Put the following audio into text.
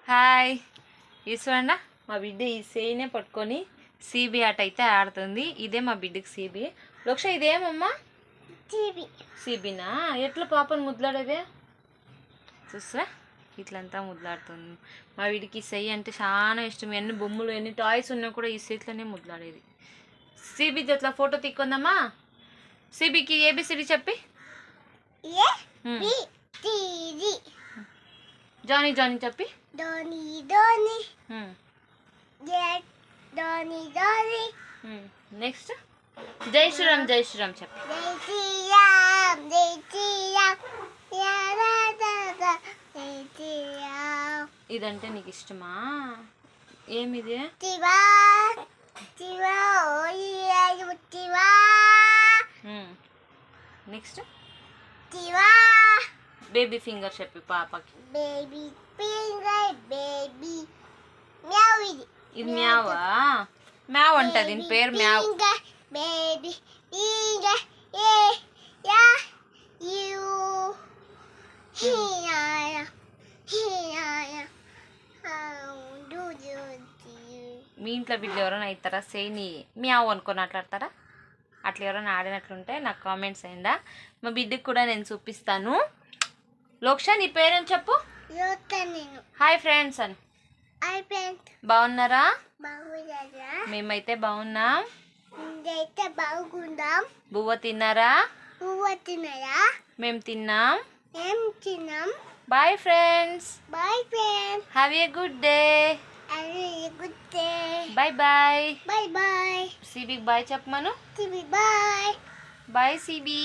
Hi చూడండి మా బిడ్డ ఈ సేనే పట్టుకొని సీబీ ఆట అయితే ఆడుతుంది. ఇదే మా బిడ్డకి సీబీ. లోక్ష ఇదేమమ్మా? సీబీనా? ఎట్లా పాపను ముద్దులాడేదే చూసా, ఇట్లంతా ముద్దులాడుతుంది. మా వీడికి సెయ్యి అంటే చాలా ఇష్టం. ఎన్ని బొమ్మలు ఎన్ని టాయ్స్ ఉన్నా కూడా ఈ చేతిలోనే ముద్దులాడేది. సీబీ అట్లా ఫోటో తిక్కుందమ్మా. సీబీకి ఏబిసిడి చెప్పి. జానీ జానీ చెప్పి. నెక్స్ట్ జై శ్రీరామ్ జై శ్రీరామ్ చెప్పి. ఇదంటే నీకు ఇష్టమా? ఏమిది? నెక్స్ట్ బేబీ ఫింగర్ చెప్పి పాపకి. బేబీ ఫింగర్ బేబీ మ్యావ్. ఇది మ్యావా? మ్యావ్ అంట దీని పేరు. Meow. Baby finger where are you here here మీ ఇంట్లో వీళ్ళు ఎవరైనా అవుతారా సేని మ్యావ్ అనుకొని మాట్లాడతారా? అట్లా ఎవరైనా ఆడినట్లుంటే నాకు కామెంట్స్ అయిందా. మా బిడ్డకి కూడా నేను చూపిస్తాను. లోక్ష నీ పేరేం చెప్పు. హాయ్ ఫ్రెండ్స్ అని. బాగున్నారా? మేమైతే బాగున్నాం. బువ్వ తిన్నారా? మేము తిన్నాం. Bye friends. Have a good day. Bye bye. సిబికి బాయ్ చెప్పమను. Bye bye CB.